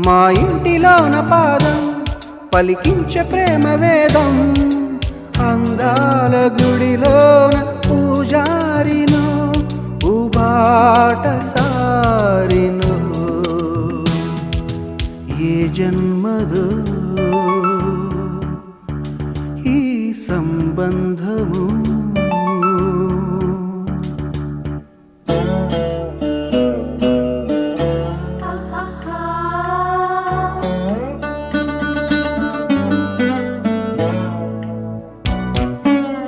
మా ఇంటిలోన పాదం పలికించే ప్రేమ వేదం, అందాల గుడిలోన పూజారిను ఉబాటసారిను. ఏ జన్మదో ఈ సంబంధము